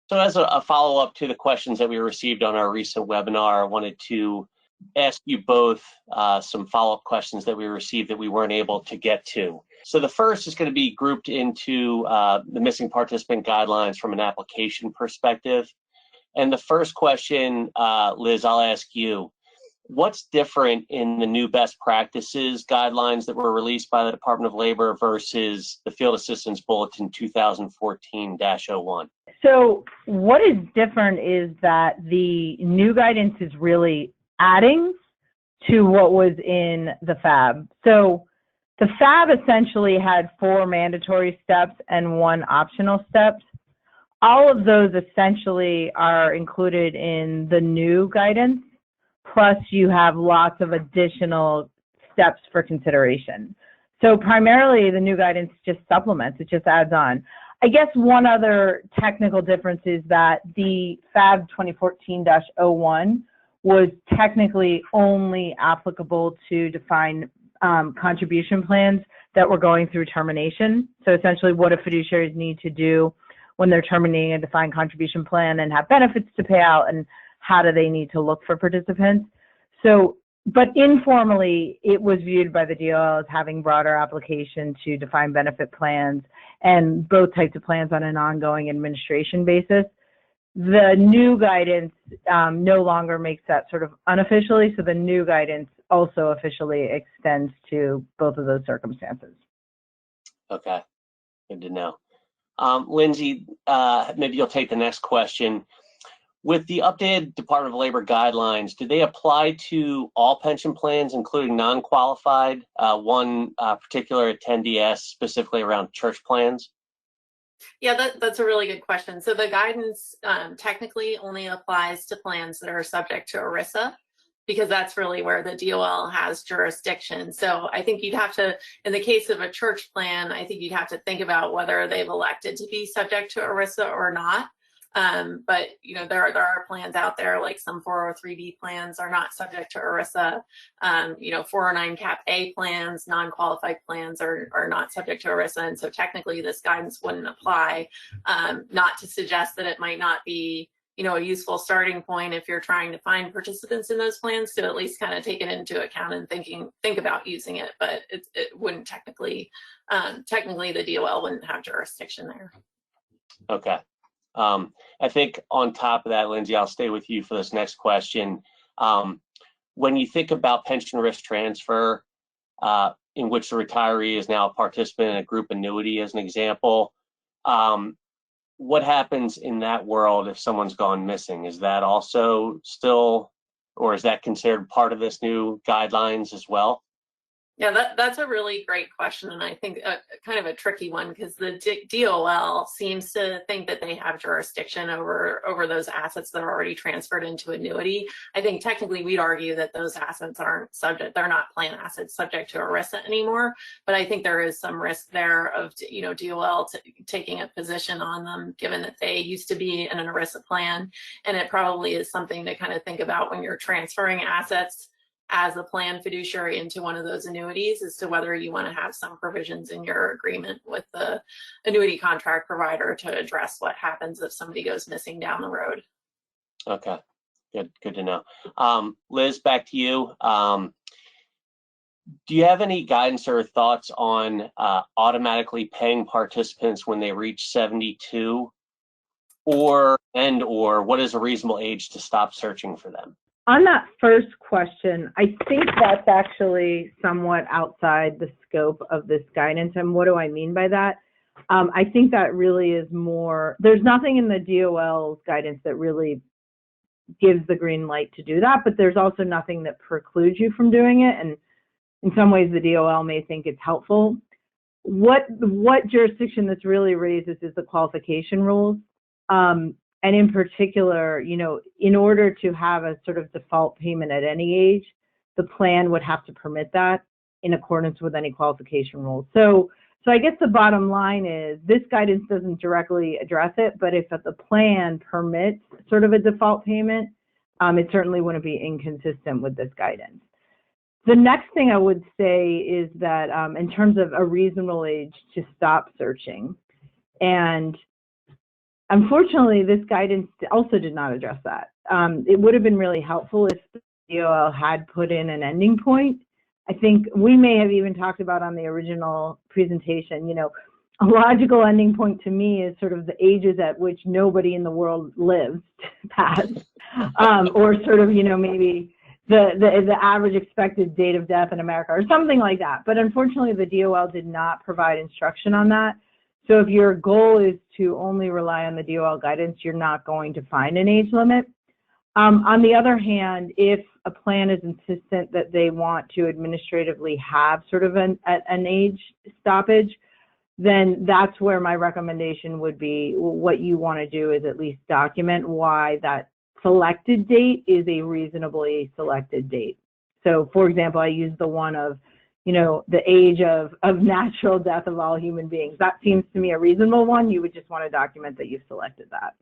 So as a follow-up to the questions that we received on our recent webinar, I wanted to ask you both some follow-up questions that we received that we weren't able to get to. So the first is going to be grouped into the missing participant guidelines from an application perspective. And the first question, Liz, I'll ask you. What's different in the new best practices guidelines that were released by the Department of Labor versus the Field Assistance Bulletin 2014-01? So what is different is that the new guidance is really adding to what was in the FAB. So the FAB essentially had 4 mandatory steps and 1 optional step. All of those essentially are included in the new guidance. Plus, you have lots of additional steps for consideration. So primarily, the new guidance just supplements, it just adds on. I guess one other technical difference is that the FAB 2014-01 was technically only applicable to defined contribution plans that were going through termination. So essentially, what do fiduciaries need to do when they're terminating a defined contribution plan and have benefits to pay out, and how do they need to look for participants? So, but informally, it was viewed by the DOL as having broader application to defined benefit plans and both types of plans on an ongoing administration basis. The new guidance no longer makes that sort of unofficially, so the new guidance also officially extends to both of those circumstances. Okay, good to know. Lindsay, maybe you'll take the next question. With the updated Department of Labor guidelines, do they apply to all pension plans, including non-qualified? One particular attendee asked specifically around church plans. Yeah, that's a really good question. So the guidance technically only applies to plans that are subject to ERISA, because that's really where the DOL has jurisdiction. So I think you'd have to, in the case of a church plan, I think you'd have to think about whether they've elected to be subject to ERISA or not. But there are plans out there, like some 403B plans are not subject to ERISA. 409 Cap A plans, non-qualified plans are not subject to ERISA, and so technically this guidance wouldn't apply. Not to suggest that it might not be a useful starting point if you're trying to find participants in those plans, to at least kind of take it into account and think about using it, but it wouldn't technically the DOL wouldn't have jurisdiction there. Okay. I think on top of that, Lindsay, I'll stay with you for this next question. When you think about pension risk transfer, in which the retiree is now a participant in a group annuity, as an example, what happens in that world if someone's gone missing? Is that also still, or is that considered part of this new guidelines as well? Yeah, that's a really great question, and I think kind of a tricky one, because the DOL seems to think that they have jurisdiction over those assets that are already transferred into annuity. I think technically we'd argue that those assets aren't subject; they're not plan assets subject to ERISA anymore. But I think there is some risk there of DOL taking a position on them, given that they used to be in an ERISA plan, and it probably is something to kind of think about when you're transferring assets as a plan fiduciary into one of those annuities, as to whether you want to have some provisions in your agreement with the annuity contract provider to address what happens if somebody goes missing down the road. Okay, good to know. Liz, back to you. Do you have any guidance or thoughts on automatically paying participants when they reach 72, or what is a reasonable age to stop searching for them? On that first question, I think that's actually somewhat outside the scope of this guidance. And what do I mean by that? I think that really is more, there's nothing in the DOL's guidance that really gives the green light to do that, but there's also nothing that precludes you from doing it. And in some ways, the DOL may think it's helpful. What jurisdiction this really raises is the qualification rules. And in particular, in order to have a sort of default payment at any age, the plan would have to permit that in accordance with any qualification rules. So I guess the bottom line is this guidance doesn't directly address it, but if the plan permits sort of a default payment, it certainly wouldn't be inconsistent with this guidance. The next thing I would say is that in terms of a reasonable age to stop searching, and unfortunately, this guidance also did not address that. It would have been really helpful if the DOL had put in an ending point. I think we may have even talked about on the original presentation, a logical ending point to me is sort of the ages at which nobody in the world lives past, or sort of, maybe the average expected date of death in America or something like that. But unfortunately, the DOL did not provide instruction on that. So if your goal is to only rely on the DOL guidance, you're not going to find an age limit. On the other hand, if a plan is insistent that they want to administratively have sort of an age stoppage, then that's where my recommendation would be. What you want to do is at least document why that selected date is a reasonably selected date. So, for example, I use the one of, the age of natural death of all human beings. That seems to me a reasonable one. You would just want to document that you've selected that.